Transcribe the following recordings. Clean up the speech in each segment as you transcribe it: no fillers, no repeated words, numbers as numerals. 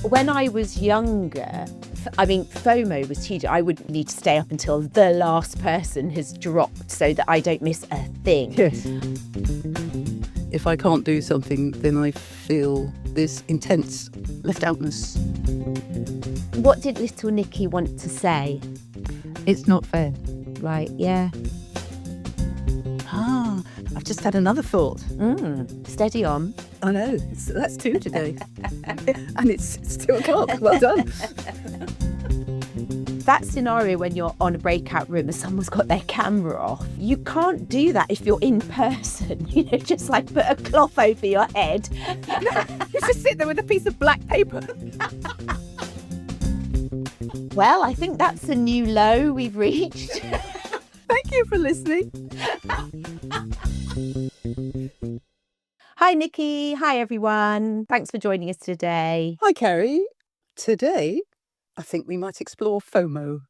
When I was younger, FOMO was huge. I would need to stay up until the last person has dropped so that I don't miss a thing. Yes. If I can't do something, then I feel this intense left outness. What did little Nicky want to say? It's not fair. Right, yeah. I've just had another thought. Steady on. I know, that's 2 today. And it's 2 o'clock. Well done. That scenario when you're on a breakout room and someone's got their camera off, you can't do that if you're in person. Just like put a cloth over your head. You just sit there with a piece of black paper. Well, I think that's a new low we've reached. Thank you for listening. Hi, Nicky. Hi, everyone. Thanks for joining us today. Hi, Carrie. Today, I think we might explore FOMO.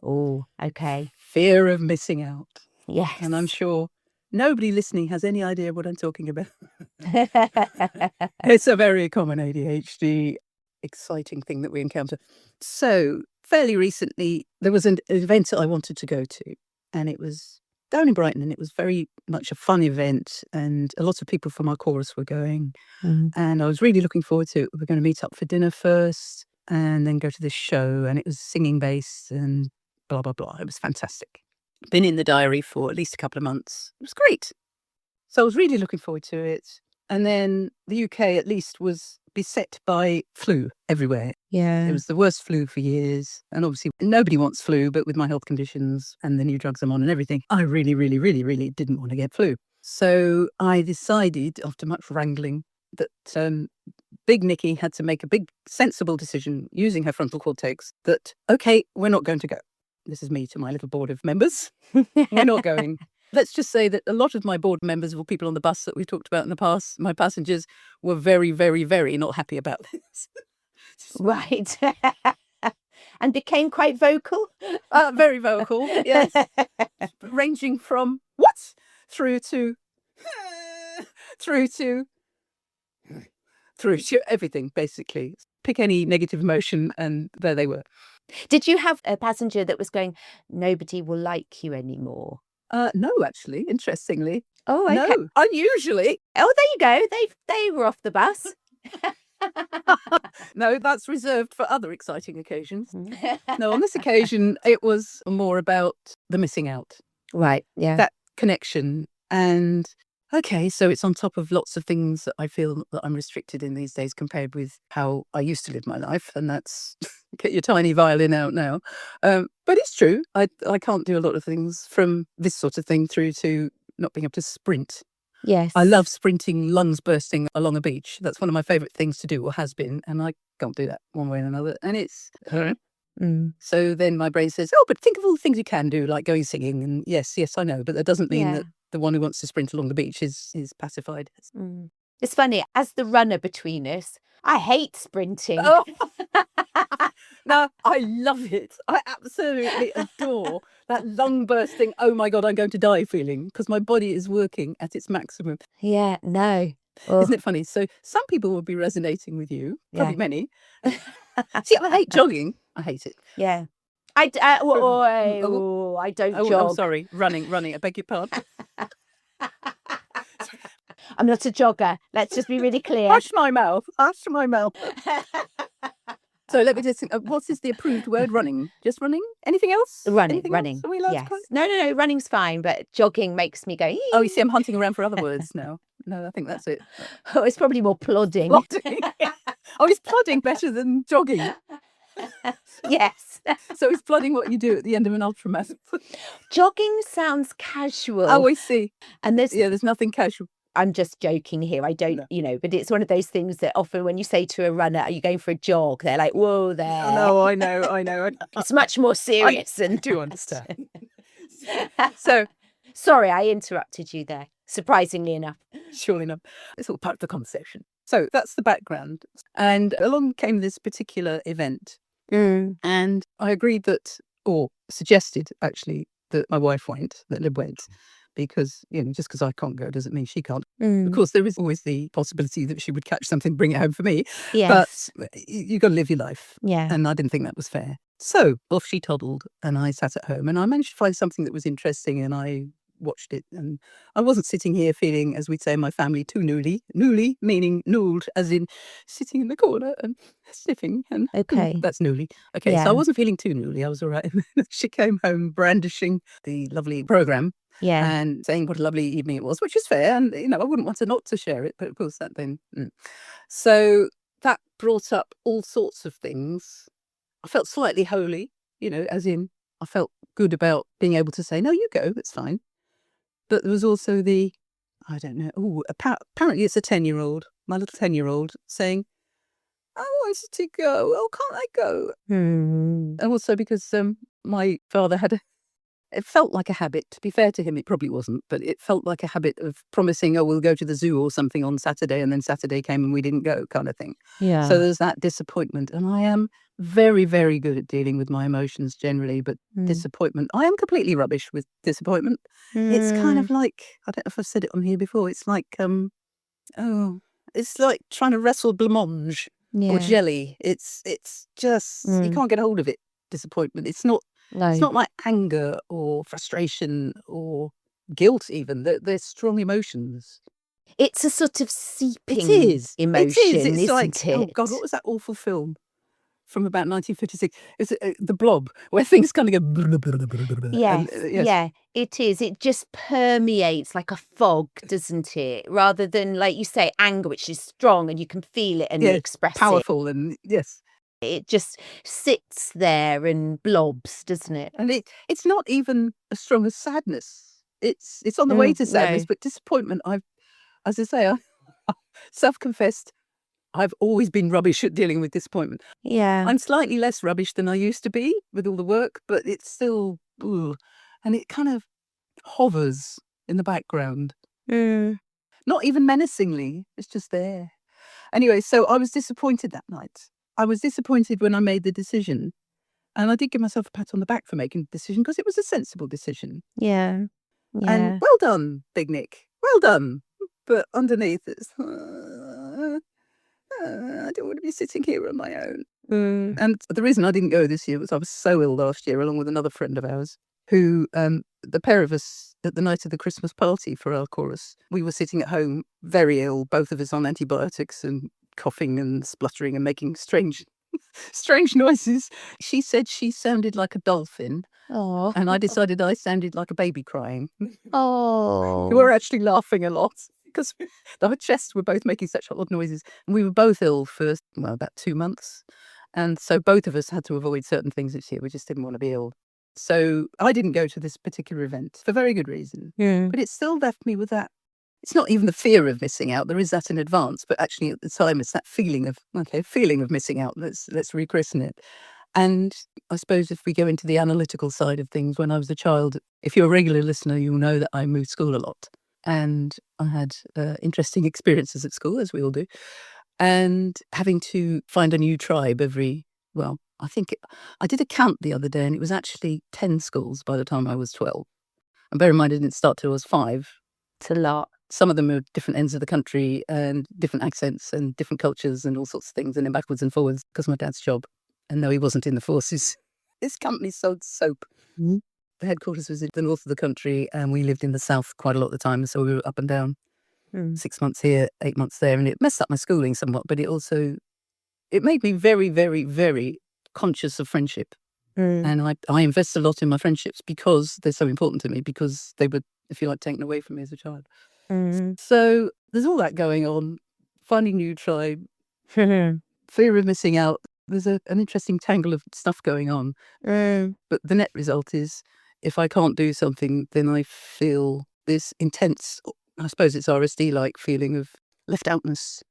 Oh, okay. Fear of missing out. Yes. And I'm sure nobody listening has any idea what I'm talking about. It's a very common ADHD, exciting thing that we encounter. So, fairly recently, there was an event that I wanted to go to, and it was down in Brighton, and it was very much a fun event, and a lot of people from our chorus were going, and I was really looking forward to it. We were going to meet up for dinner first, and then go to this show, and it was singing based and blah, blah, blah. It was fantastic. Been in the diary for at least a couple of months. It was great. So I was really looking forward to it. And then the UK at least was beset by flu everywhere. Yeah. It was the worst flu for years. And obviously nobody wants flu, but with my health conditions and the new drugs I'm on and everything, I really, really, really, really didn't want to get flu. So I decided, after much wrangling, that Big Nicky had to make a big sensible decision using her frontal cortex that, okay, we're not going to go. This is me to my little board of members. We're not going. Let's just say that a lot of my board members or people on the bus that we've talked about in the past, my passengers, were very, very, very not happy about this. Right. And became quite vocal? Very vocal, yes. Ranging from what? Through to everything, basically. Pick any negative emotion and there they were. Did you have a passenger that was going, nobody will like you anymore? No, actually, interestingly. Oh, okay. No, unusually. Oh, there you go. They were off the bus. No, that's reserved for other exciting occasions. No, on this occasion, it was more about the missing out. Right, yeah. That connection. And okay, so it's on top of lots of things that I feel that I'm restricted in these days compared with how I used to live my life. And that's get your tiny violin out now. But it's true. I can't do a lot of things from this sort of thing through to not being able to sprint. Yes. I love sprinting, lungs bursting along a beach. That's one of my favourite things to do, or has been. And I can't do that one way or another. And it's... So then my brain says, oh, but think of all the things you can do, like going singing. And yes, I know. But that doesn't mean that the one who wants to sprint along the beach is pacified. It's funny, as the runner between us, I hate sprinting. Oh. No, I love it. I absolutely adore that lung bursting, oh my God, I'm going to die feeling, because my body is working at its maximum. Yeah, no. Isn't it funny? So some people will be resonating with you, probably many. See, I hate jogging. I hate it. Yeah. I don't jog. I'm sorry. Running. I beg your pardon. I'm not a jogger. Let's just be really clear. Hush my mouth. So let me just think, what is the approved word? Running? Just running? Anything else? Running. Else? Are we allowed Yes. to call it? No, running's fine, but jogging makes me go, Oh, you see, I'm hunting around for other words now. No, I think that's it. Oh, it's probably more plodding. Oh, is plodding better than jogging? Yes. So is plodding what you do at the end of an ultramarathon? Jogging sounds casual. Oh, I see. And there's nothing casual. I'm just joking here. I don't, but it's one of those things that often when you say to a runner, are you going for a jog? They're like, whoa there. Oh, no, I know. It's much more serious. I do understand. So, sorry, I interrupted you there, surprisingly enough. Surely enough. It's all part of the conversation. So that's the background. And along came this particular event. And I agreed that, or suggested actually, that my wife went, that Lib went. because, just because I can't go doesn't mean she can't. Of Mm. course, there is always the possibility that she would catch something, bring it home for me. Yes. But you got to live your life. Yeah. And I didn't think that was fair. So off she toddled and I sat at home and I managed to find something that was interesting and I watched it. And I wasn't sitting here feeling, as we'd say in my family, too newly. Newly meaning nooled, as in sitting in the corner and sniffing. And Okay. that's newly. Okay, so I Yeah. wasn't feeling too newly. I was all right. She came home brandishing the lovely programme Yeah. and saying what a lovely evening it was, which is fair. And, I wouldn't want her not to share it. But of course, that then. So that brought up all sorts of things. I felt slightly holy, as in I felt good about being able to say, no, you go, that's fine. But there was also I don't know, apparently it's a 10-year-old, my little 10-year-old saying, I wanted to go, oh, can't I go? Hmm. And also because my father it felt like a habit. To be fair to him, it probably wasn't, but it felt like a habit of promising, oh, we'll go to the zoo or something on Saturday, and then Saturday came and we didn't go, kind of thing. Yeah. So there's that disappointment. And I am very, very good at dealing with my emotions generally, but disappointment, I am completely rubbish with disappointment. It's kind of like, I don't know if I've said it on here before, it's like, it's like trying to wrestle blancmange or jelly. It's just, you can't get hold of it, disappointment. It's not like anger or frustration or guilt even. They're strong emotions. It's a sort of seeping emotion, isn't like, it? oh God, what was that awful film from about 1956? It's The Blob, where things kind of go. Yes, And, yeah, it is. It just permeates like a fog, doesn't it? Rather than, like you say, anger, which is strong and you can feel it and express powerful, and yes. it just sits there and blobs, doesn't it? And it's not even as strong as sadness. It's on the way to sadness, No. but disappointment, as I say, I self-confessed, I've always been rubbish at dealing with disappointment. Yeah. I'm slightly less rubbish than I used to be with all the work, but it's still, and it kind of hovers in the background. Not even menacingly, it's just there. Anyway, so I was disappointed that night. I was disappointed when I made the decision. And I did give myself a pat on the back for making the decision because it was a sensible decision. Yeah. And well done, Big Nick. Well done. But underneath it's, I don't want to be sitting here on my own. And the reason I didn't go this year was I was so ill last year, along with another friend of ours, who, the pair of us, at the night of the Christmas party for our chorus, we were sitting at home very ill, both of us on antibiotics and coughing and spluttering and making strange noises. She said she sounded like a dolphin. Oh. And I decided I sounded like a baby crying. Oh. We were actually laughing a lot because our chests were both making such odd noises. And we were both ill for, about 2 months. And so both of us had to avoid certain things this year. We just didn't want to be ill. So I didn't go to this particular event for very good reason. But it still left me with that. It's not even the fear of missing out. There is that in advance. But actually at the time, it's that feeling of missing out. Let's rechristen it. And I suppose if we go into the analytical side of things, when I was a child, if you're a regular listener, you'll know that I moved school a lot. And I had interesting experiences at school, as we all do. And having to find a new tribe I think I did a count the other day and it was actually 10 schools by the time I was 12. And bear in mind, I didn't start till I was 5. It's a lot. Some of them are different ends of the country and different accents and different cultures and all sorts of things, and then backwards and forwards because my dad's job. And no, he wasn't in the forces. His company sold soap. The headquarters was in the north of the country and we lived in the south quite a lot of the time. So we were up and down, 6 months here, 8 months there. And it messed up my schooling somewhat, but it made me very, very, very conscious of friendship. And I invest a lot in my friendships because they're so important to me, because they were, if you like, taken away from me as a child. So there's all that going on, finding new tribe, fear of missing out. There's an interesting tangle of stuff going on. But the net result is, if I can't do something, then I feel this intense, I suppose it's RSD-like feeling of left outness.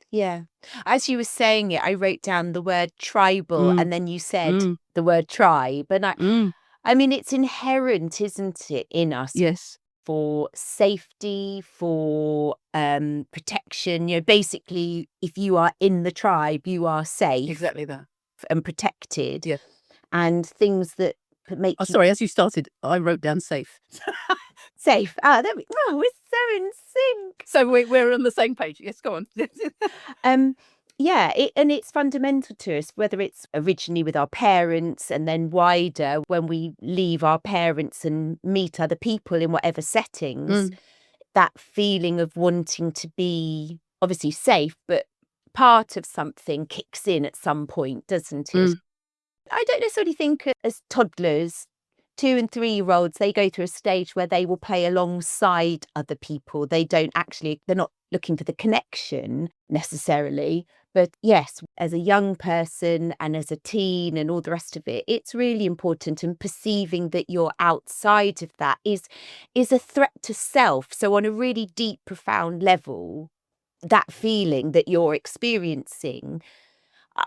Yeah. As you were saying it, I wrote down the word tribal and then you said the word tribe. And I mean, it's inherent, isn't it, in us? Yes. For safety, for protection. Basically, if you are in the tribe, you are safe. Exactly that. And protected. Yes. And things that make Oh, sorry, as you started, I wrote down safe. safe. There we go. We're so in sync. So we're on the same page. Yes, go on. Yeah, and it's fundamental to us, whether it's originally with our parents and then wider when we leave our parents and meet other people in whatever settings, that feeling of wanting to be obviously safe, but part of something kicks in at some point, doesn't it? I don't necessarily think as toddlers, 2 and 3-year-olds, they go through a stage where they will play alongside other people. They're not looking for the connection necessarily. But yes, as a young person and as a teen and all the rest of it, it's really important. And perceiving that you're outside of that is a threat to self. So on a really deep, profound level, that feeling that you're experiencing,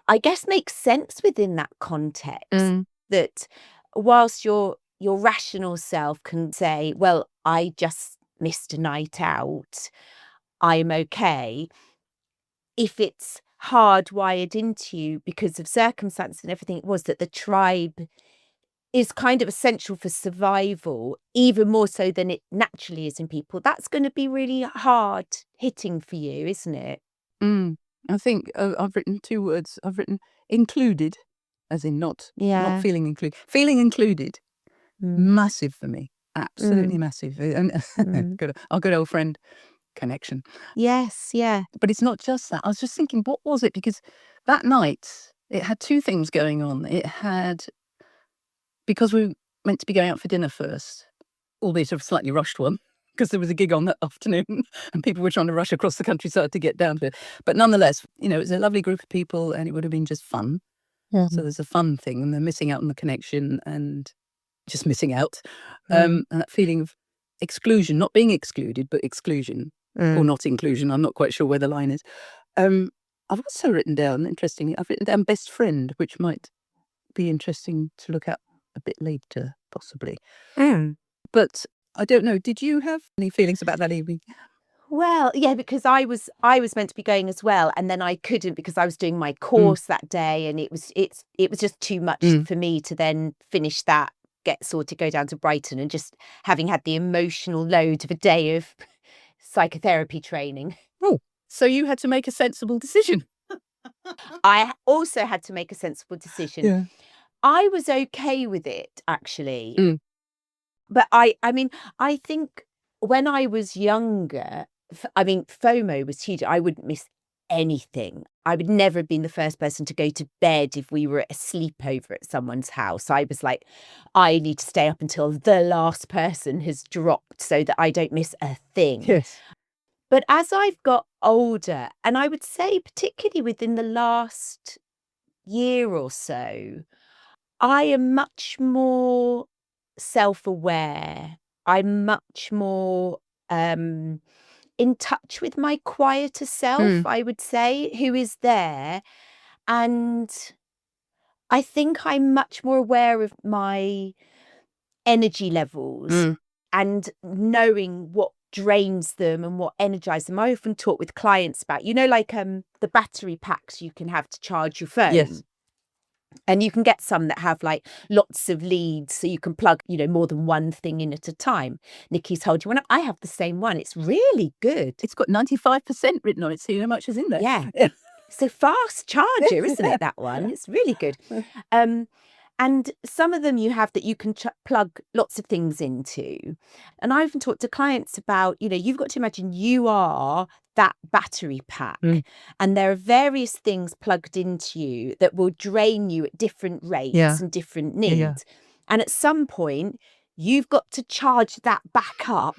I guess, makes sense within that context. That whilst your rational self can say, well, I just missed a night out, I'm okay. If it's hardwired into you because of circumstance and everything it was, that the tribe is kind of essential for survival, even more so than it naturally is in people, that's going to be really hard hitting for you, isn't it? I think I've written 2 words. I've written included, as in not feeling included. Feeling included, massive for me. Absolutely massive. And our good old friend, connection. Yes, yeah. But it's not just that. I was just thinking, what was it? Because that night, it had 2 things going on. It had, because we were meant to be going out for dinner first, albeit a slightly rushed one, because there was a gig on that afternoon and people were trying to rush across the countryside to get down to it. But nonetheless, it was a lovely group of people and it would have been just fun. So there's a fun thing, and they're missing out on the connection and just missing out. And that feeling of exclusion, not being excluded, but exclusion or not inclusion. I'm not quite sure where the line is. I've also written down, interestingly, I've written down best friend, which might be interesting to look at a bit later, possibly. But I don't know. Did you have any feelings about that evening? Well, yeah, because I was meant to be going as well, and then I couldn't because I was doing my course that day, and it was just too much for me to then finish that, get sorted, go down to Brighton, and just having had the emotional load of a day of psychotherapy training. Oh, so you had to make a sensible decision. I also had to make a sensible decision. Yeah. I was okay with it, actually. But I mean, I think when I was younger, FOMO was huge. I wouldn't miss anything. I would never have been the first person to go to bed if we were at a sleepover at someone's house. I was like, I need to stay up until the last person has dropped so that I don't miss a thing. Yes. But as I've got older, and I would say particularly within the last year or so, I am much more self-aware. I'm much more in touch with my quieter self, I would say, who is there. And I think I'm much more aware of my energy levels and knowing what drains them and what energizes them. I often talk with clients about, like the battery packs you can have to charge your phone. Yes. And you can get some that have like lots of leads, so you can plug, more than one thing in at a time. Nicky's told you one. I have the same one. It's really good. It's got 95% written on it, so you know how much is in there. Yeah. It's a fast charger, isn't it, that one? It's really good. And some of them you have that you can plug lots of things into. And I often talk to clients about, you've got to imagine you are that battery pack, and there are various things plugged into you that will drain you at different rates and different needs. Yeah. And at some point, you've got to charge that back up,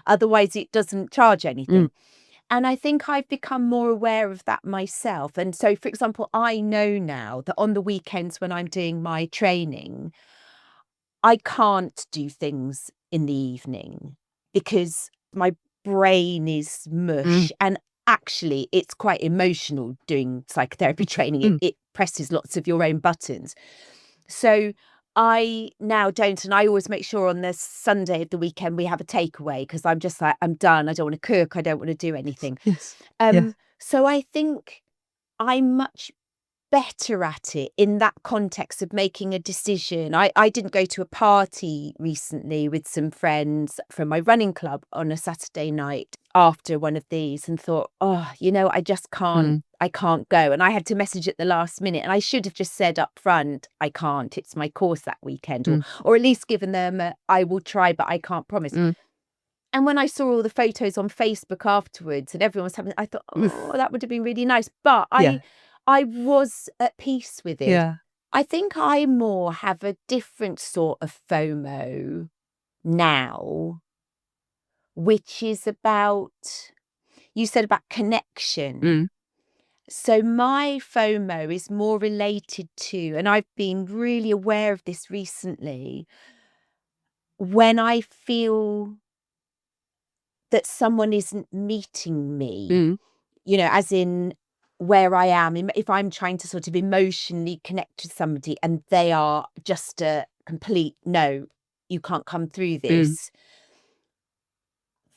otherwise it doesn't charge anything. And I think I've become more aware of that myself. And so, for example, I know now that on the weekends when I'm doing my training, I can't do things in the evening because my brain is mush. And actually, it's quite emotional doing psychotherapy training. It presses lots of your own buttons. So I now don't, and I always make sure on the Sunday of the weekend we have a takeaway because I'm just like, I'm done. I don't want to cook. I don't want to do anything. Yes. So I think I'm much better at it in that context of making a decision. I didn't go to a party recently with some friends from my running club on a Saturday night after one of these and thought, oh, I just can't, I can't go. And I had to message at the last minute, and I should have just said up front, I can't, it's my course that weekend, or at least given them I will try, but I can't promise. And when I saw all the photos on Facebook afterwards and everyone was having, I thought, oh, that would have been really nice. But I was at peace with it. Yeah. I think I more have a different sort of FOMO now, which is about, you said about connection. So my FOMO is more related to, and I've been really aware of this recently, when I feel that someone isn't meeting me, as in where I am, if I'm trying to sort of emotionally connect to somebody and they are just a complete, no, you can't come through this.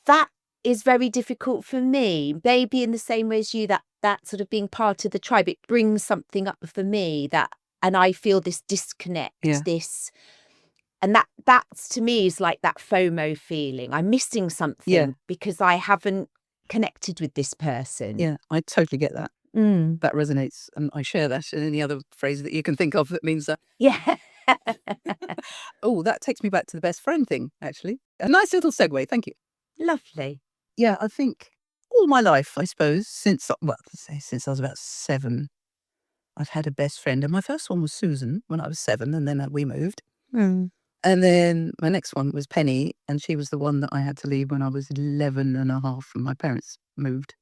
That is very difficult for me. Maybe in the same way as you, that sort of being part of the tribe, it brings something up for me and I feel this disconnect, and that's to me is like that FOMO feeling. I'm missing something because I haven't connected with this person. Yeah, I totally get that. That resonates, and I share that. And any other phrase that you can think of that means that. Yeah. Oh, that takes me back to the best friend thing, actually. A nice little segue. Thank you. Lovely. Yeah, I think all my life, I suppose, since I was about 7, I've had a best friend. And my first one was Susan when I was 7, and then we moved. And then my next one was Penny, and she was the one that I had to leave when I was 11 and a half and my parents moved.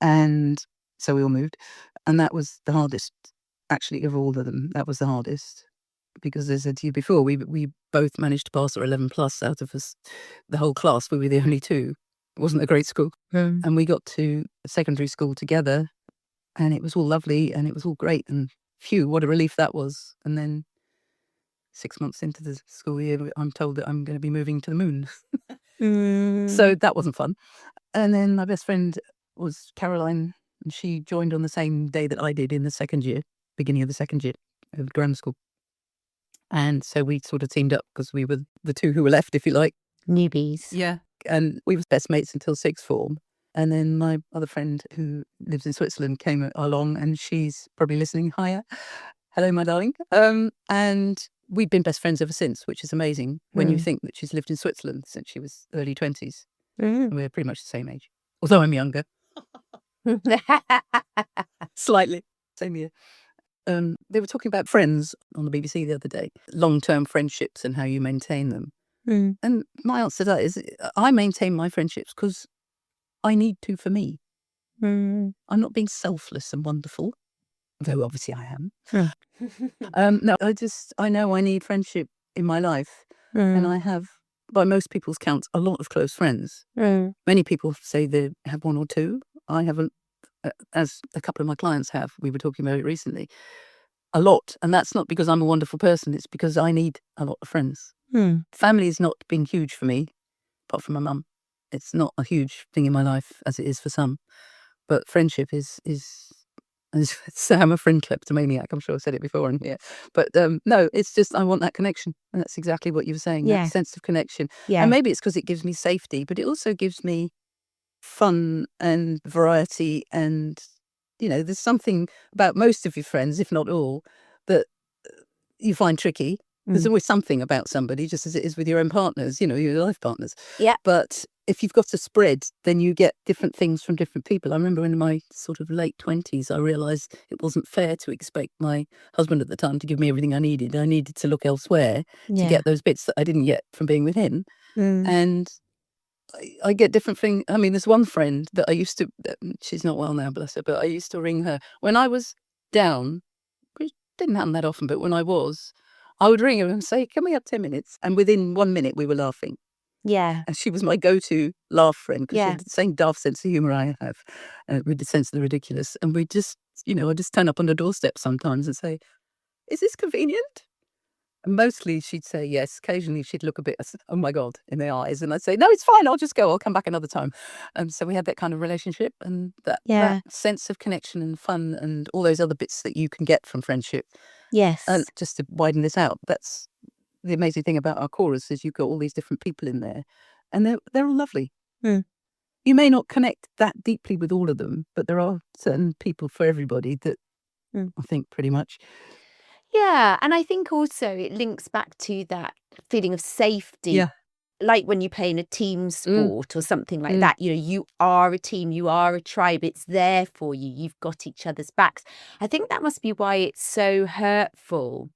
And so we all moved. And that was the hardest, actually, of all of them. That was the hardest. Because as I said to you before, we both managed to pass our 11 plus out of us, the whole class. We were the only two. It wasn't a great school. And we got to secondary school together, and it was all lovely and it was all great. And phew, what a relief that was. And then 6 months into the school year, I'm told that I'm going to be moving to the moon. So that wasn't fun. And then my best friend was Caroline, and she joined on the same day that I did in the second year, beginning of the second year of grammar school. And so we sort of teamed up because we were the two who were left, if you like. Newbies. Yeah. And we were best mates until sixth form. And then my other friend who lives in Switzerland came along, and she's probably listening. Hiya. Hello, my darling. And we've been best friends ever since, which is amazing when you think that she's lived in Switzerland since she was early 20s. We're pretty much the same age, although I'm younger. Slightly. Same year. They were talking about friends on the BBC the other day, long-term friendships and how you maintain them. And my answer to that is I maintain my friendships because I need to for me. I'm not being selfless and wonderful, though obviously I am. No, I know I need friendship in my life. And I have, by most people's counts, a lot of close friends. Many people say they have one or two. I haven't, as a couple of my clients have. We were talking about it recently. A lot. And that's not because I'm a wonderful person. It's because I need a lot of friends. Family has not been huge for me, apart from my mum. It's not a huge thing in my life as it is for some. But friendship is I'm a friend kleptomaniac. I'm sure I said it before in here. But no, it's just I want that connection. And that's exactly what you were saying, that sense of connection. And maybe it's because it gives me safety, but it also gives me fun and variety. And, there's something about most of your friends, if not all, that you find tricky. There's always something about somebody, just as it is with your own partners, your life partners. Yeah. But if you've got a spread, then you get different things from different people. I remember in my sort of late 20s, I realised it wasn't fair to expect my husband at the time to give me everything I needed. I needed to look elsewhere to get those bits that I didn't get from being with him. And I get different things. I mean, there's one friend that I used to, she's not well now, bless her, but I used to ring her when I was down, which didn't happen that often, but when I would ring her and say, can we have 10 minutes? And within 1 minute, we were laughing. Yeah. And she was my go-to laugh friend because she had the same daft sense of humour I have, with the sense of the ridiculous. And we just, I just turn up on the doorstep sometimes and say, is this convenient? Mostly she'd say yes. Occasionally she'd look a bit, oh my God, in the eyes. And I'd say, no, it's fine. I'll just go. I'll come back another time. So we had that kind of relationship, and that sense of connection and fun and all those other bits that you can get from friendship. Yes. And just to widen this out, that's the amazing thing about our chorus is you've got all these different people in there, and they're all lovely. You may not connect that deeply with all of them, but there are certain people for everybody that I think pretty much. Yeah, and I think also it links back to that feeling of safety. Yeah. Like when you play in a team sport or something like that, you know, you are a team, you are a tribe, it's there for you, you've got each other's backs. I think that must be why it's so hurtful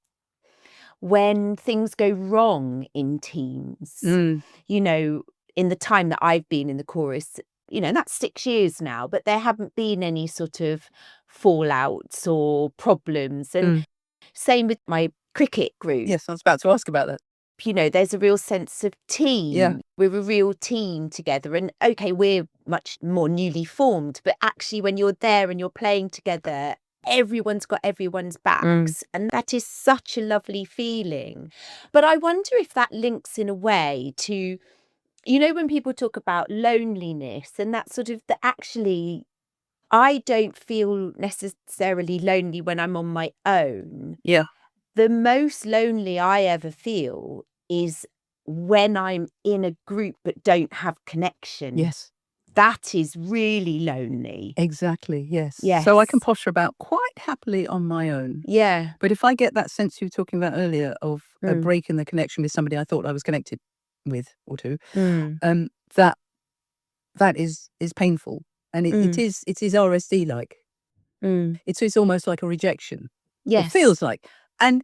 when things go wrong in teams. You know, in the time that I've been in the chorus, you know, that's 6 years now, but there haven't been any sort of fallouts or problems. And same with my cricket group. Yes, I was about to ask about that. You know, there's a real sense of team. Yeah. We're a real team together. And okay, we're much more newly formed, but actually when you're there and you're playing together, everyone's got everyone's backs. And that is such a lovely feeling. But I wonder if that links in a way to, you know, when people talk about loneliness and that sort of that actually I don't feel necessarily lonely when I'm on my own. Yeah. The most lonely I ever feel is when I'm in a group but don't have connection. Yes. That is really lonely. Exactly, yes. Yes. So I can potter about quite happily on my own. Yeah. But if I get that sense you were talking about earlier of a break in the connection with somebody I thought I was connected with or to, that is painful. And it is RSD like. It's almost like a rejection. Yes. It feels like. And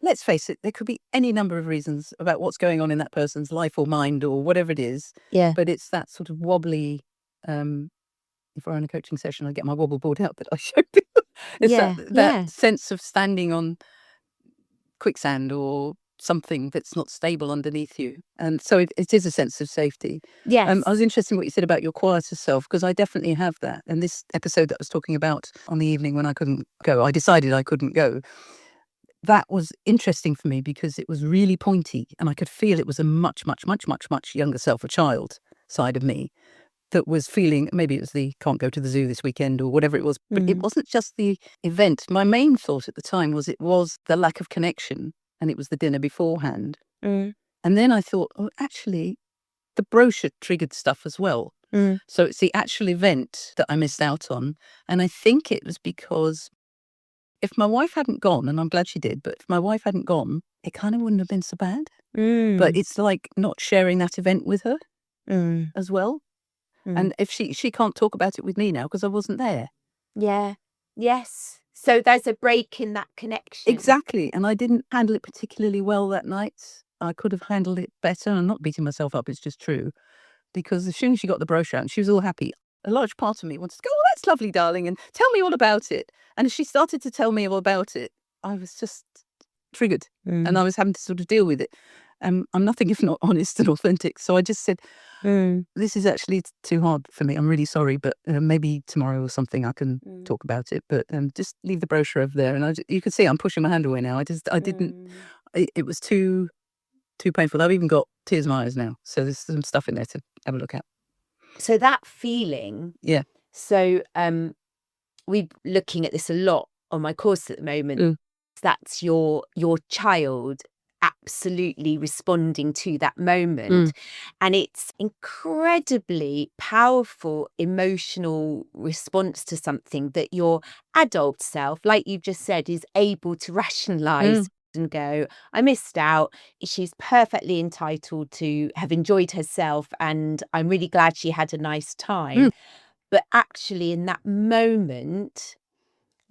let's face it, there could be any number of reasons about what's going on in that person's life or mind or whatever it is. Yeah. But it's that sort of wobbly, if we're on a coaching session, I get my wobble board out that I showed people. It's that sense of standing on quicksand or something that's not stable underneath you. And so it is a sense of safety. Yes. I was interested in what you said about your quieter self, because I definitely have that. And this episode that I was talking about on the evening when I couldn't go, I decided I couldn't go. That was interesting for me because it was really pointy and I could feel it was a much, much, much, much, much younger self, a child side of me that was feeling, maybe it was the can't go to the zoo this weekend or whatever it was, but it wasn't just the event. My main thought at the time was it was the lack of connection and it was the dinner beforehand. And then I thought, oh, actually, the brochure triggered stuff as well. So it's the actual event that I missed out on. And I think it was because if my wife hadn't gone, and I'm glad she did, but if my wife hadn't gone, it kind of wouldn't have been so bad. But it's like not sharing that event with her as well. And if she can't talk about it with me now because I wasn't there. Yeah. Yes. So there's a break in that connection. Exactly. And I didn't handle it particularly well that night. I could have handled it better. I'm not beating myself up. It's just true. Because as soon as she got the brochure out and she was all happy, a large part of me wanted to go, oh, that's lovely, darling, and tell me all about it. And as she started to tell me all about it, I was just triggered and I was having to sort of deal with it. I'm nothing if not honest and authentic. So I just said, this is actually too hard for me. I'm really sorry, but maybe tomorrow or something I can talk about it. But just leave the brochure over there. And you can see I'm pushing my hand away now. It was too painful. I've even got tears in my eyes now. So there's some stuff in there to have a look at. So that feeling. Yeah. So we're looking at this a lot on my course at the moment. That's your child absolutely responding to that moment. And it's incredibly powerful emotional response to something that your adult self, like you just said, is able to rationalize and go, I missed out. She's perfectly entitled to have enjoyed herself and I'm really glad she had a nice time. But actually in that moment,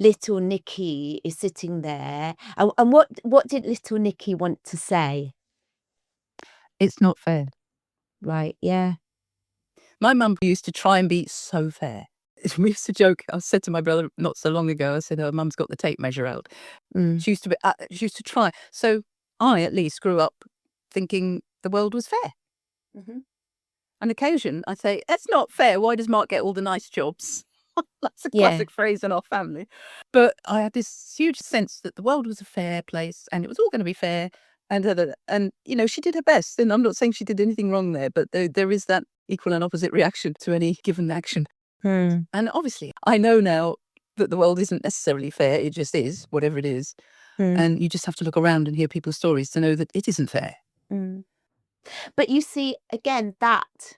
little Nicky is sitting there. And what did little Nicky want to say? It's not fair. Right, yeah. My mum used to try and be so fair. We used to joke. I said to my brother not so long ago, I said, oh, Mum's got the tape measure out. She used to try. So I at least grew up thinking the world was fair. On occasion, I say, that's not fair. Why does Mark get all the nice jobs? That's a classic phrase in our family. But I had this huge sense that the world was a fair place and it was all going to be fair And she did her best. And I'm not saying she did anything wrong there, but there is that equal and opposite reaction to any given action. And obviously, I know now that the world isn't necessarily fair. It just is, whatever it is. And you just have to look around and hear people's stories to know that it isn't fair. But you see, again, that,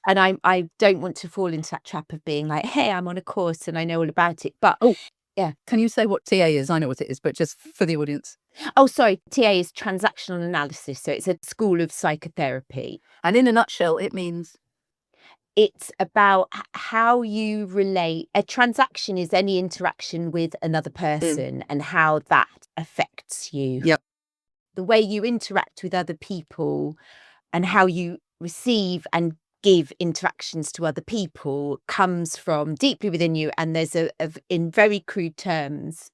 and I don't want to fall into that trap of being like, hey, I'm on a course and I know all about it. But yeah. Can you say what TA is? I know what it is, but just for the audience. Oh, sorry. TA is transactional analysis. So it's a school of psychotherapy. And in a nutshell, it means? It's about how you relate. A transaction is any interaction with another person and how that affects you. Yep. The way you interact with other people and how you receive and give interactions to other people comes from deeply within you. And there's in very crude terms,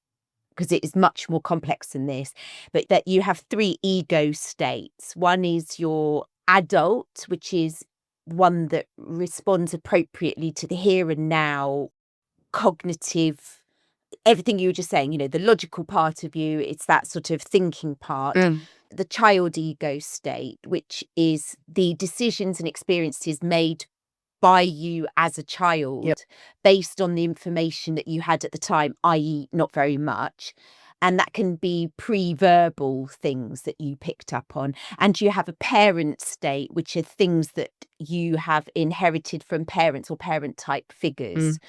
because it is much more complex than this, but that you have 3 ego states. One is your adult, which is one that responds appropriately to the here and now, cognitive, everything you were just saying, the logical part of you, it's that sort of thinking part. The child ego state, which is the decisions and experiences made by you as a child based on the information that you had at the time, i.e. not very much. And that can be pre-verbal things that you picked up on. And you have a parent state, which are things that you have inherited from parents or parent-type figures.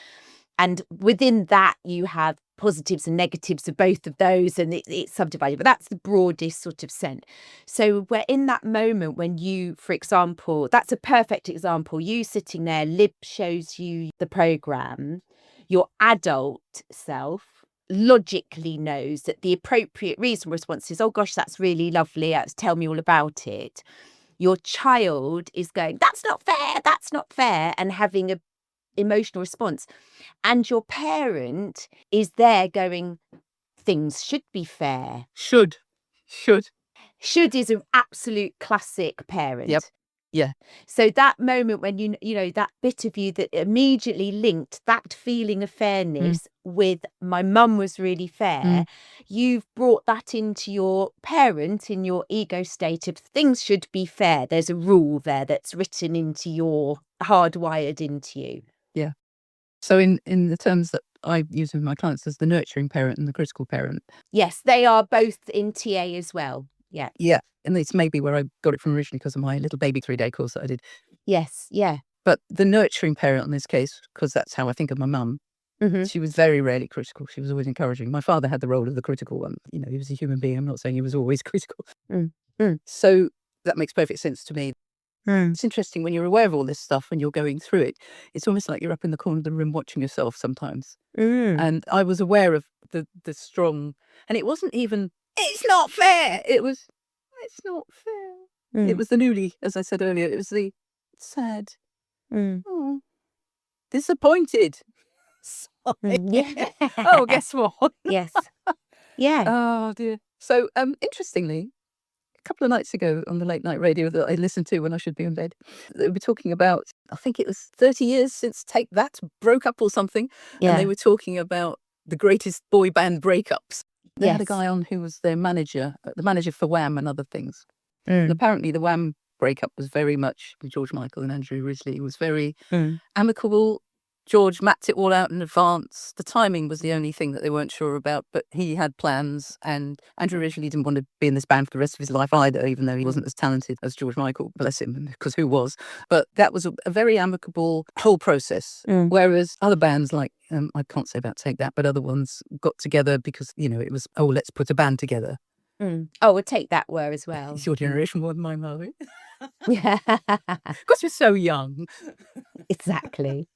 And within that, you have positives and negatives of both of those, and it's subdivided. But that's the broadest sort of sense. So we're in that moment when you, for example, that's a perfect example. You sitting there, Lib shows you the program. Your adult self logically knows that the appropriate reasonable response is, oh gosh, that's really lovely, tell me all about it. Your child is going, that's not fair, and having a emotional response. And your parent is there going, things should be fair. Should is an absolute classic parent. Yep. Yeah. So that moment when that bit of you that immediately linked that feeling of fairness with my mum was really fair, you've brought that into your parent in your ego state of things should be fair. There's a rule there that's written into your, hardwired into you. Yeah. So in the terms that I use with my clients, there's the nurturing parent and the critical parent. Yes, they are both in TA as well. Yeah. Yeah. And it's maybe where I got it from originally because of my little baby 3-day course that I did. Yes. Yeah. But the nurturing parent in this case, because that's how I think of my mum, she was very rarely critical. She was always encouraging. My father had the role of the critical one. He was a human being. I'm not saying he was always critical. So that makes perfect sense to me. It's interesting when you're aware of all this stuff and you're going through it. It's almost like you're up in the corner of the room watching yourself sometimes. And I was aware of the strong, and it wasn't even, it's not fair. It was, it's not fair. It was the newly, as I said earlier, it was the sad, disappointed. Yeah. Oh, guess what? Yes. Yeah. Oh dear. So interestingly, a couple of nights ago on the late night radio that I listened to when I should be in bed, they were talking about, I think it was 30 years since Take That broke up or something. And they were talking about the greatest boy band breakups. They had a guy on who was their manager, the manager for Wham and other things. And apparently the Wham breakup was very much, George Michael and Andrew Risley, was very amicable. George mapped it all out in advance. The timing was the only thing that they weren't sure about, but he had plans, and Andrew Risley didn't want to be in this band for the rest of his life either, even though he wasn't as talented as George Michael, bless him, because who was? But that was a very amicable whole process, whereas other bands like, I can't say about Take That, but other ones got together because, it was, oh, let's put a band together. Oh, we'll Take That were as well. It's your generation more than mine, Margaret. Yeah. Because we're so young. Exactly.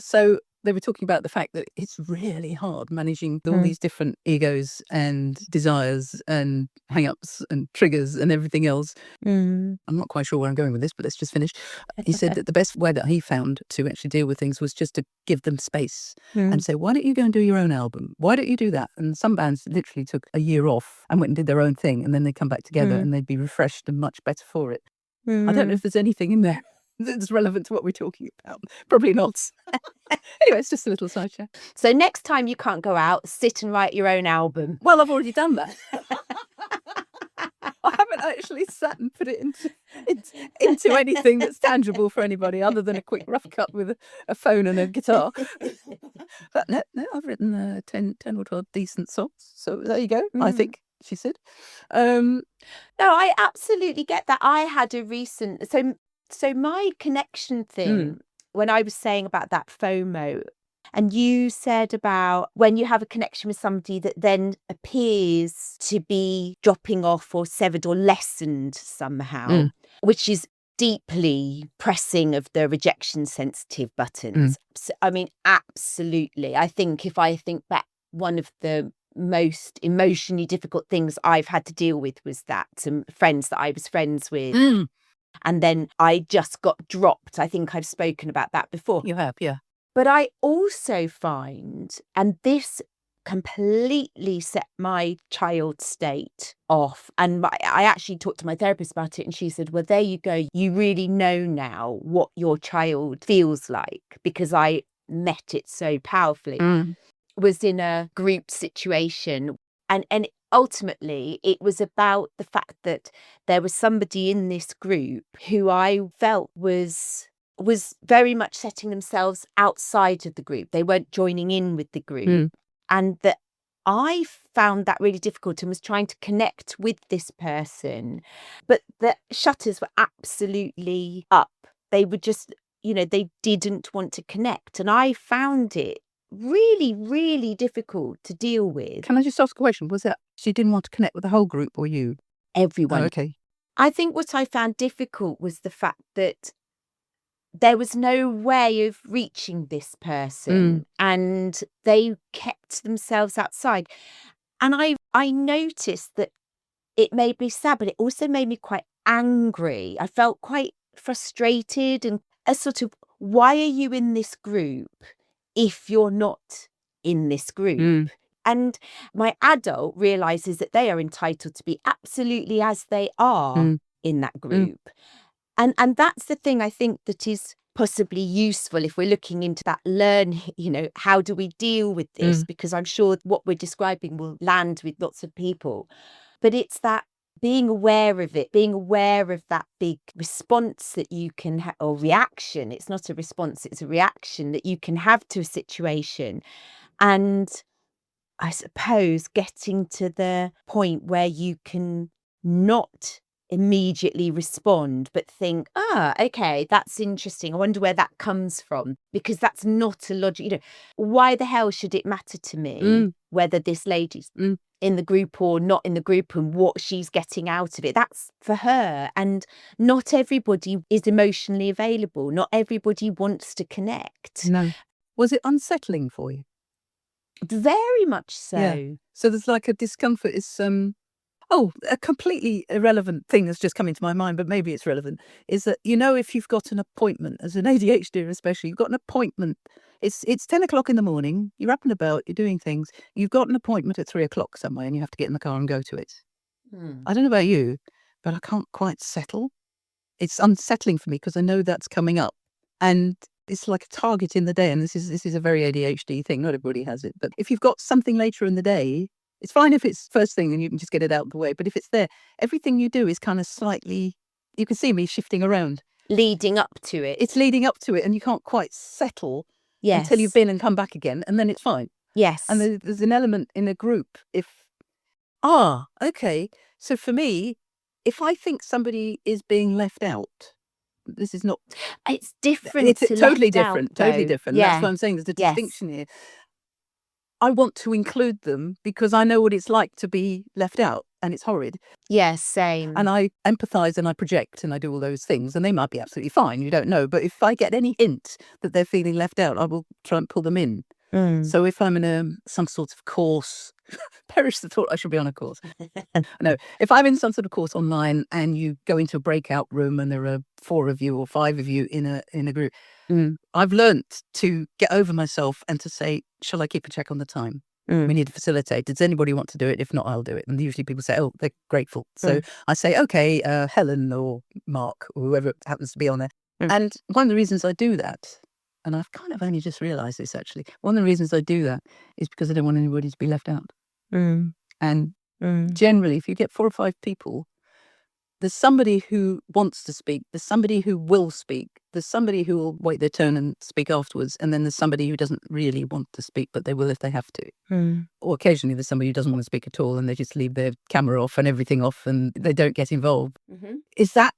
So they were talking about the fact that it's really hard managing all these different egos and desires and hang-ups and triggers and everything else. I'm not quite sure where I'm going with this, but let's just finish. He said that the best way that he found to actually deal with things was just to give them space and say, why don't you go and do your own album? Why don't you do that? And some bands literally took a year off and went and did their own thing, and then they'd come back together and they'd be refreshed and much better for it. I don't know if there's anything in there that's relevant to what we're talking about. Probably not. Anyway, it's just a little side chat. So next time you can't go out, sit and write your own album. Well, I've already done that. I haven't haven't actually sat and put it into anything that's tangible for anybody other than a quick rough cut with a phone and a guitar. But no, I've written 10 or 12 decent songs. So there you go, I think, she said. No, I absolutely get that. I had a recent, so my connection thing, when I was saying about that FOMO, and you said about when you have a connection with somebody that then appears to be dropping off or severed or lessened somehow, which is deeply pressing of the rejection sensitive buttons. So, I mean, absolutely. I think if I think back, one of the most emotionally difficult things I've had to deal with was that some friends that I was friends with. And then I just got dropped. I think I've spoken about that before. You have, yeah. But I also find, and this completely set my child state off. And I actually talked to my therapist about it, and she said, well, there you go. You really know now what your child feels like, because I met it so powerfully. Was in a group situation. And ultimately, it was about the fact that there was somebody in this group who I felt was very much setting themselves outside of the group. They weren't joining in with the group. And that I found that really difficult and was trying to connect with this person. But the shutters were absolutely up. They were just, they didn't want to connect. And I found it really, really difficult to deal with. Can I just ask a question? Was that she didn't want to connect with the whole group or you? Everyone. Oh, okay. I think what I found difficult was the fact that there was no way of reaching this person and they kept themselves outside. And I noticed that it made me sad, but it also made me quite angry. I felt quite frustrated and a sort of, why are you in this group if you're not in this group? And my adult realizes that they are entitled to be absolutely as they are in that group. And that's the thing I think that is possibly useful if we're looking into that how do we deal with this? Because I'm sure what we're describing will land with lots of people. But it's that being aware of it, being aware of that big response that you can have, or reaction. It's not a response, it's a reaction that you can have to a situation. And I suppose getting to the point where you can not immediately respond, but think, okay, that's interesting. I wonder where that comes from, because that's not a logic. Why the hell should it matter to me whether this lady's in the group or not in the group and what she's getting out of it? That's for her. And not everybody is emotionally available. Not everybody wants to connect. No. Was it unsettling for you? Very much so. Yeah. So there's like a discomfort. It's a completely irrelevant thing that's just come into my mind, but maybe it's relevant, is that, if you've got an appointment, as an ADHD especially, you've got an appointment, it's 10 o'clock in the morning, you're up and about, you're doing things, you've got an appointment at 3 o'clock somewhere and you have to get in the car and go to it. I don't know about you, but I can't quite settle. It's unsettling for me because I know that's coming up. And it's like a target in the day. And this is a very ADHD thing. Not everybody has it. But if you've got something later in the day, it's fine if it's first thing and you can just get it out of the way. But if it's there, everything you do is kind of slightly, you can see me shifting around. Leading up to it. It's leading up to it and you can't quite settle Yes. until you've been and come back again. And then it's fine. Yes. And there's an element in a group. Okay. So for me, if I think somebody is being left out, this is not... It's different. It's totally different. Totally different. Yeah. That's what I'm saying. There's a distinction here. I want to include them because I know what it's like to be left out, and it's horrid. Yes, same. And I empathise and I project and I do all those things, and they might be absolutely fine. You don't know. But if I get any hint that they're feeling left out, I will try and pull them in. So if I'm in some sort of course, perish the thought I should be on a course. No, if I'm in some sort of course online and you go into a breakout room and there are 4 of you or 5 of you in a group, I've learnt to get over myself and to say, shall I keep a check on the time? We need to facilitate. Does anybody want to do it? If not, I'll do it. And usually people say, oh, they're grateful. So I say, okay, Helen or Mark or whoever happens to be on there. And one of the reasons I do that, and I've kind of only just realised this actually, one of the reasons I do that is because I don't want anybody to be left out. And generally, if you get 4 or 5 people There's somebody who wants to speak. There's somebody who will speak. There's somebody who will wait their turn and speak afterwards. And then there's somebody who doesn't really want to speak, but they will if they have to. Or occasionally there's somebody who doesn't want to speak at all and they just leave their camera off and everything off and they don't get involved. Is that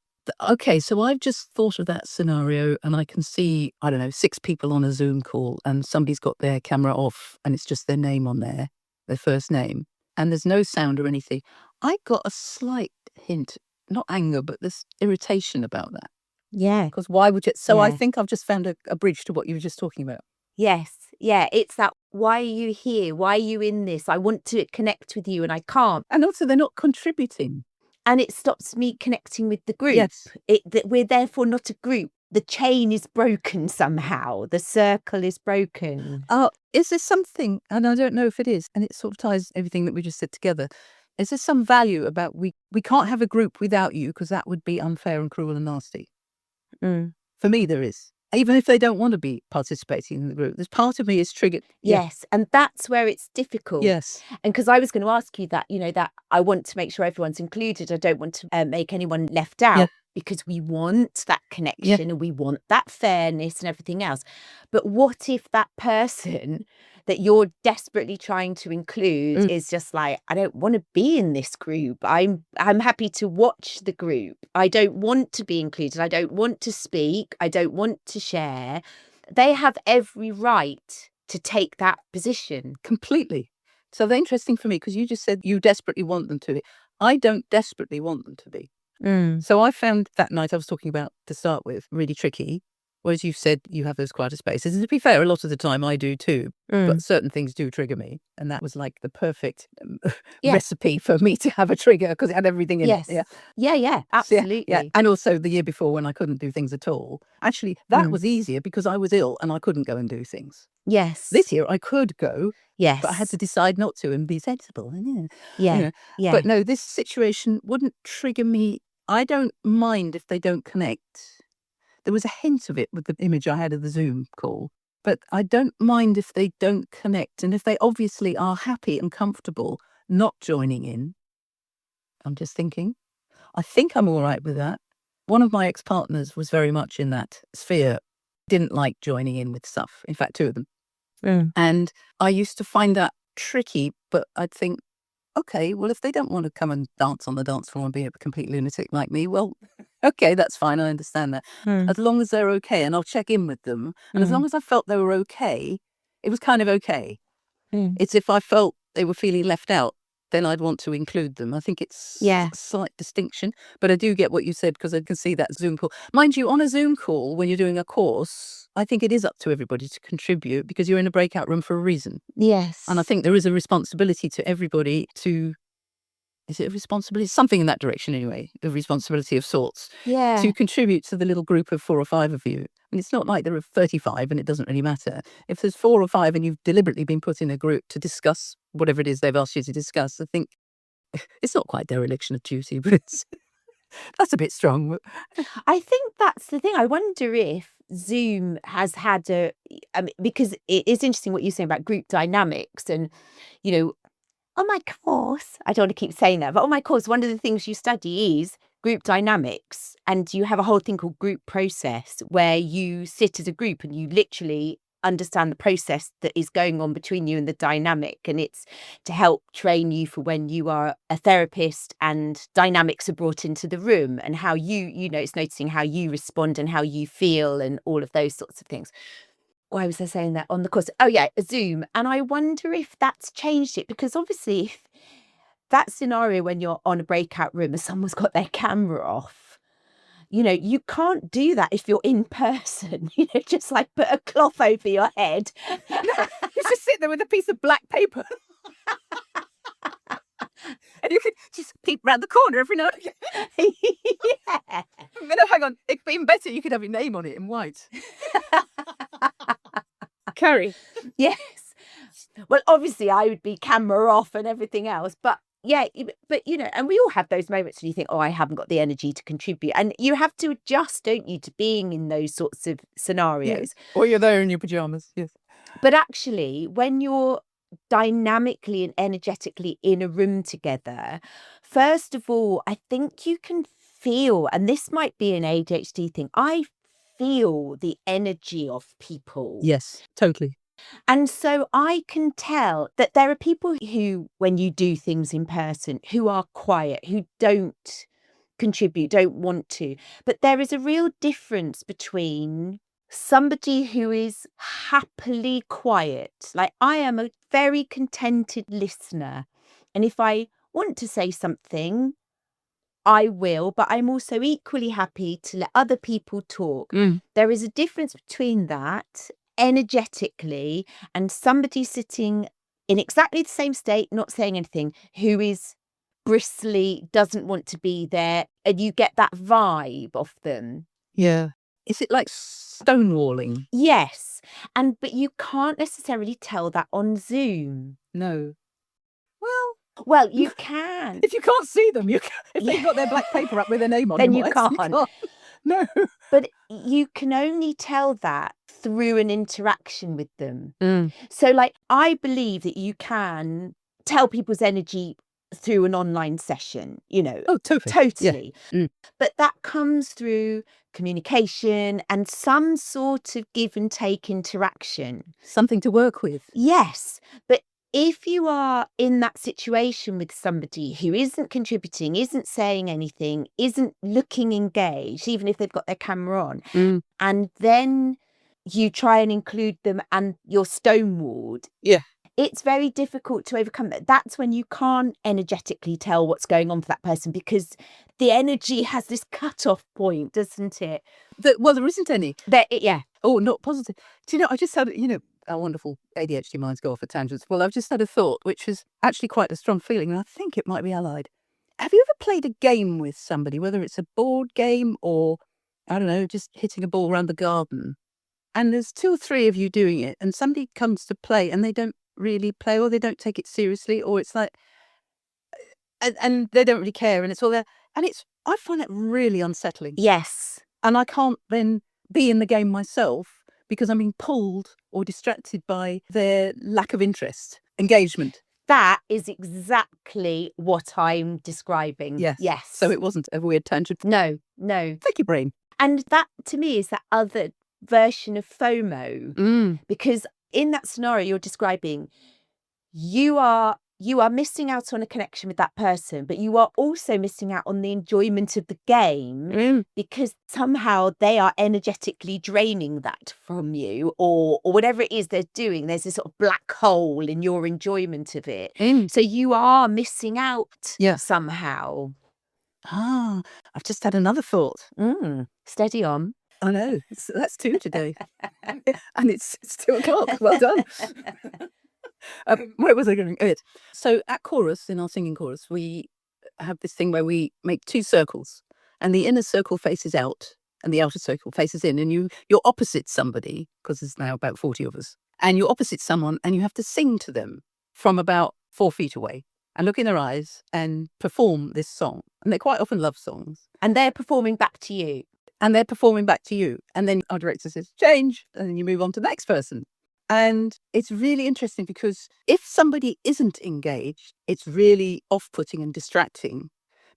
okay? So I've just thought of that scenario and I can see, I don't know, 6 people on a Zoom call and somebody's got their camera off and it's just their name on there, their first name, and there's no sound or anything. I got a slight hint, not anger, but this irritation about that. Yeah. Because why would you? So I Yeah. think I've just found a bridge to what you were just talking about. Yes. Yeah. It's that, why are you here? Why are you in this? I want to connect with you and I can't. And also they're not contributing. And it stops me connecting with the group. Yes. That we're therefore not a group. The chain is broken somehow. The circle is broken. Is there something, and I don't know if it is, and it sort of ties everything that we just said together. Is there some value about we can't have a group without you because that would be unfair and cruel and nasty? For me, there is. Even if they don't want to be participating in the group, there's part of me is triggered. Yes. And that's where it's difficult. Yes. And because I was going to ask you that, that I want to make sure everyone's included. I don't want to make anyone left out. Yeah. Because we want that connection and we want that fairness and everything else. But what if that person that you're desperately trying to include is just like, I don't want to be in this group. I'm happy to watch the group. I don't want to be included. I don't want to speak. I don't want to share. They have every right to take that position. Completely. So the interesting for me, because you just said you desperately want them to be. I don't desperately want them to be. So I found that night I was talking about to start with really tricky, whereas you've said you have those quieter spaces. And to be fair, a lot of the time I do too, but certain things do trigger me. And that was like the perfect recipe for me to have a trigger because it had everything in it. Yeah, absolutely. Yeah. And also the year before when I couldn't do things at all. Actually, that was easier because I was ill and I couldn't go and do things. Yes. This year I could go, yes. but I had to decide not to and be sensible. Yeah. But no, this situation wouldn't trigger me. I don't mind if they don't connect. There was a hint of it with the image I had of the Zoom call, but I don't mind if they don't connect. And if they obviously are happy and comfortable not joining in, I'm just thinking, I think I'm all right with that. One of my ex-partners was very much in that sphere, didn't like joining in with stuff. In fact, 2 of them. And I used to find that tricky, but I'd think, okay, well, if they don't want to come and dance on the dance floor and be a complete lunatic like me, well, okay, that's fine. I understand that. As long as they're okay, and I'll check in with them. And as long as I felt they were okay, it was kind of okay. It's if I felt they were feeling left out, then I'd want to include them. I think it's a slight distinction, but I do get what you said because I can see that Zoom call. Mind you, on a Zoom call, when you're doing a course, I think it is up to everybody to contribute because you're in a breakout room for a reason. Yes. And I think there is a responsibility to everybody to, is it a responsibility? Something in that direction anyway, the responsibility of sorts, to contribute to the little group of 4 or 5 of you. And it's not like there are 35 and it doesn't really matter. If there's 4 or 5 and you've deliberately been put in a group to discuss whatever it is they've asked you to discuss, I think it's not quite dereliction of duty, but it's that's a bit strong. I think that's the thing. I wonder if Zoom has had because it is interesting what you're saying about group dynamics and, on my course, I don't want to keep saying that, but on my course, one of the things you study is group dynamics, and you have a whole thing called group process where you sit as a group and you literally understand the process that is going on between you and the dynamic, and it's to help train you for when you are a therapist and dynamics are brought into the room and how it's noticing how you respond and how you feel and all of those sorts of things. Why was I saying that on the course? Oh yeah, Zoom. And I wonder if that's changed it, because obviously if that scenario when you're on a breakout room and someone's got their camera off, you can't do that if you're in person. Just like put a cloth over your head. You just sit there with a piece of black paper. And you can just peep round the corner every now and again. Yeah. No, hang on. It'd be even better. You could have your name on it in white. Carrie. Yes. Well, obviously I would be camera off and everything else, but yeah, but and we all have those moments when you think, oh, I haven't got the energy to contribute, and you have to adjust, don't you, to being in those sorts of scenarios. Yes. Or you're there in your pajamas. Yes. But actually, when you're dynamically and energetically in a room together, first of all, I think you can feel, and this might be an ADHD thing, I feel the energy of people. Yes, totally. And so I can tell that there are people who, when you do things in person, who are quiet, who don't contribute, don't want to. But there is a real difference between somebody who is happily quiet. Like, I am a very contented listener. And if I want to say something, I will, but I'm also equally happy to let other people talk. There is a difference between that energetically and somebody sitting in exactly the same state, not saying anything, who is bristly, doesn't want to be there, and you get that vibe of them. Yeah. Is it like stonewalling? Yes. But you can't necessarily tell that on Zoom. No. Well, you can. If you can't see them, if Yeah. they've got their black paper up with their name on Then it, you can't. No. But you can only tell that through an interaction with them. So, like, I believe that you can tell people's energy through an online session, you know. Oh, totally. Totally. Yeah. But that comes through communication and some sort of give and take interaction. Something to work with. Yes. But if you are in that situation with somebody who isn't contributing, isn't saying anything, isn't looking engaged, even if they've got their camera on, and then you try and include them and you're stonewalled, it's very difficult to overcome that. That's when you can't energetically tell what's going on for that person because the energy has this cut-off point, doesn't it? Well, there isn't any. Yeah. Oh, not positive. Do you know, I just had, our wonderful ADHD minds go off at tangents. Well, I've just had a thought, which is actually quite a strong feeling, and I think it might be allied. Have you ever played a game with somebody, whether it's a board game or, I don't know, just hitting a ball around the garden, and there's 2 or 3 of you doing it, and somebody comes to play and they don't really play or they don't take it seriously, or it's like, and they don't really care, and it's all there. And I find it really unsettling. Yes. And I can't then be in the game myself because I'm being pulled or distracted by their lack of interest, engagement. That is exactly what I'm describing. Yes. So it wasn't a weird tangent. No. Thank you, brain. And that, to me, is that other version of FOMO. Because in that scenario you're describing, you are missing out on a connection with that person, but you are also missing out on the enjoyment of the game because somehow they are energetically draining that from you, or whatever it is they're doing. There's this sort of black hole in your enjoyment of it. So you are missing out somehow. I've just had another thought. Steady on. I know. That's 2 today. And it's 2 o'clock. Well done. Where was I going? So at chorus, in our singing chorus, we have this thing where we make 2 circles, and the inner circle faces out and the outer circle faces in, and you're opposite somebody, because there's now about 40 of us, and you're opposite someone and you have to sing to them from about 4 feet away and look in their eyes and perform this song. And they're quite often love songs. And they're performing back to you. And then our director says, change, and then you move on to the next person. And it's really interesting because if somebody isn't engaged, it's really off-putting and distracting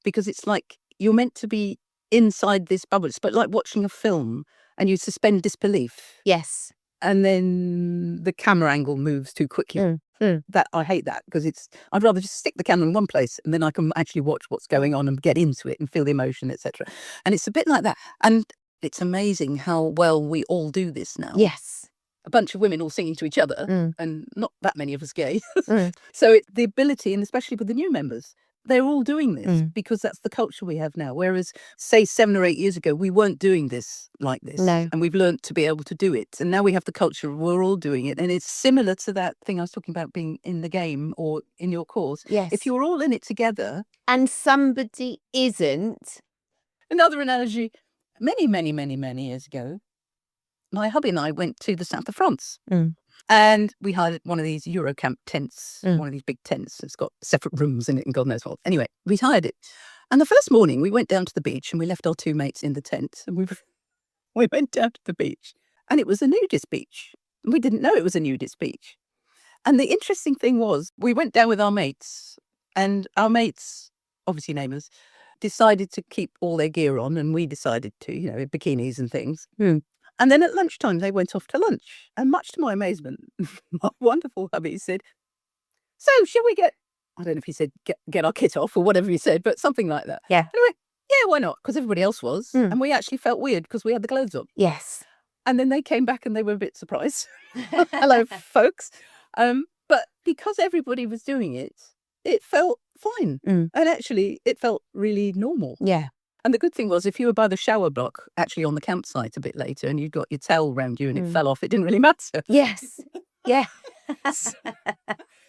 because it's like you're meant to be inside this bubble. It's like watching a film and you suspend disbelief. Yes. And then the camera angle moves too quickly. That I hate that because I'd rather just stick the camera in one place and then I can actually watch what's going on and get into it and feel the emotion, etc. And it's a bit like that. And it's amazing how well we all do this now. Yes. A bunch of women all singing to each other, and not that many of us gay. So the ability, and especially with the new members, they're all doing this because that's the culture we have now. Whereas, say, 7 or 8 years ago, we weren't doing this like this. No. And we've learned to be able to do it. And now we have the culture, we're all doing it. And it's similar to that thing I was talking about being in the game or in your course. Yes. If you're all in it together. And somebody isn't. Another analogy, many years ago, my hubby and I went to the south of France. And we hired one of these Eurocamp tents, one of these big tents. It's got separate rooms in it and God knows what. Anyway, we hired it. And the first morning we went down to the beach and we left our 2 mates in the tent. And we went down to the beach and it was a nudist beach. We didn't know it was a nudist beach. And the interesting thing was we went down with our mates and our mates, obviously nameless, decided to keep all their gear on, and we decided to, bikinis and things. Mm. And then at lunchtime, they went off to lunch. And much to my amazement, my wonderful hubby said, "So, shall we get," I don't know if he said, get our kit off or whatever he said, but something like that. Yeah. And I went, "Yeah, why not?" Because everybody else was. Mm. And we actually felt weird because we had the clothes on. Yes. And then they came back and they were a bit surprised. Hello, folks. But because everybody was doing it, it felt fine. Mm. And actually, it felt really normal. Yeah. And the good thing was, if you were by the shower block, actually on the campsite a bit later, and you'd got your towel around you and it fell off, it didn't really matter. Yes. Yeah.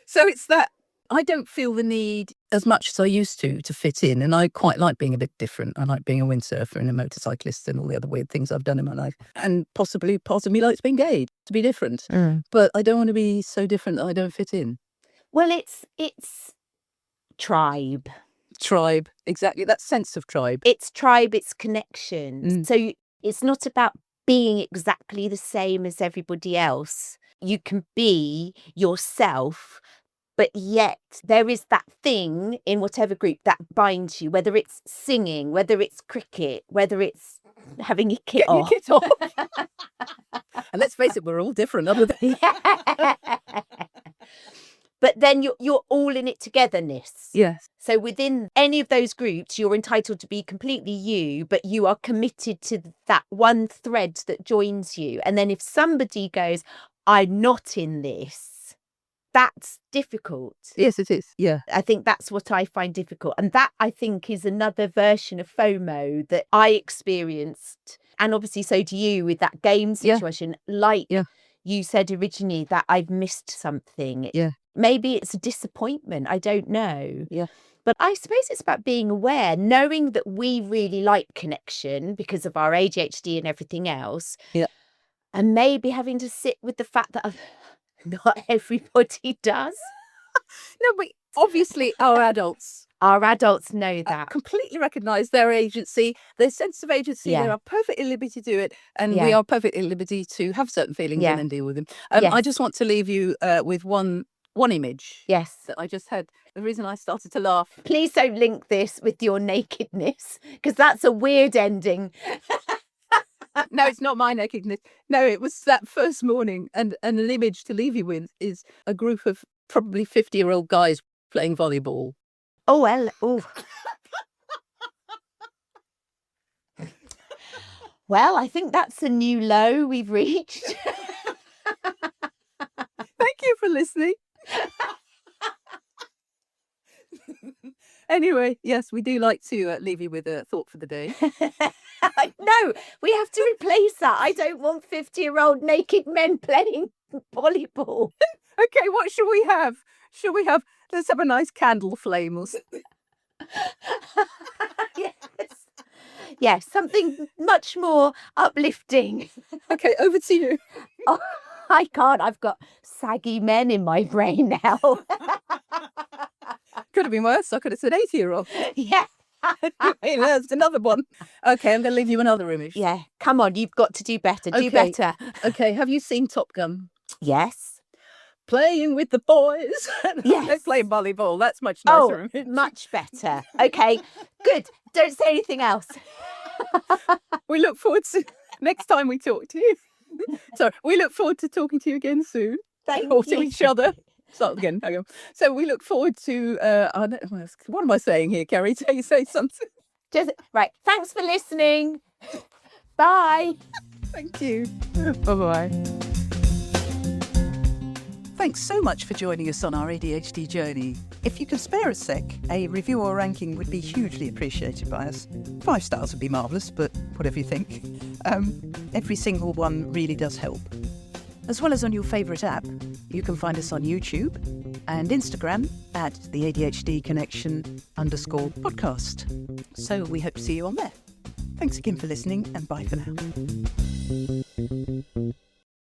So it's that I don't feel the need as much as I used to fit in. And I quite like being a bit different. I like being a windsurfer and a motorcyclist and all the other weird things I've done in my life. And possibly part of me likes being gay, to be different. But I don't want to be so different that I don't fit in. Well, it's tribe. Tribe, exactly. That sense of tribe. It's tribe, it's connection. So it's not about being exactly the same as everybody else. You can be yourself, but yet there is that thing in whatever group that binds you, whether it's singing, whether it's cricket, whether it's having your kit off. Your kit off. And let's face it, we're all different. Other than But then you're all in it togetherness. Yes. So within any of those groups, you're entitled to be completely you, but you are committed to that one thread that joins you. And then if somebody goes, "I'm not in this," that's difficult. Yes, it is. Yeah. I think that's what I find difficult. And that, I think, is another version of FOMO that I experienced. And obviously so do you with that game situation. You said originally that I've missed something. Yeah. Maybe it's a disappointment. I don't know. Yeah. But I suppose it's about being aware, knowing that we really like connection because of our ADHD and everything else. Yeah. And maybe having to sit with the fact that not everybody does. No, but obviously our adults know that. completely recognise their agency, their sense of agency. Yeah. They are perfectly at liberty to do it. And Yeah. we are perfectly at liberty to have certain feelings Yeah. and then deal with them. Yes. I just want to leave you with one image Yes. that I just had. The reason I started to laugh. Please don't link this with your nakedness, because that's a weird ending. No, it's not my nakedness. No, it was that first morning. And an image to leave you with is a group of probably 50-year-old guys playing volleyball. Oh, well. Oh. Well, I think that's a new low we've reached. Thank you for listening. Anyway, yes, we do like to leave you with a thought for the day. No, we have to replace that. I don't want 50-year-old naked men playing volleyball. Okay, what shall we have? Let's have a nice candle flame or something. Yes, something much more uplifting. Okay, over to you. Oh, I can't. I've got saggy men in my brain now. Could have been worse. I could have said 80-year-old. Yeah. There's another one. Okay, I'm going to leave you another image. Yeah, come on, you've got to do better. Do Okay. better. Okay, have you seen Top Gun? Yes. Playing with the boys. Yes. Let's play volleyball. That's much nicer. Oh, much better. Okay, good. Don't say anything else. We look forward to next time we talk to you. So we look forward to talking to you again soon. Thank Or you. to each other. Start again. Hang on. So we look forward to. What am I saying here, Carrie? Say something. Right. Thanks for listening. Bye. Thank you. Bye-bye. Thanks so much for joining us on our ADHD journey. If you can spare a sec, a review or ranking would be hugely appreciated by us. 5 stars would be marvellous, but whatever you think. Every single one really does help. As well as on your favourite app, you can find us on YouTube and Instagram at the ADHD Connection _podcast. So we hope to see you on there. Thanks again for listening, and bye for now.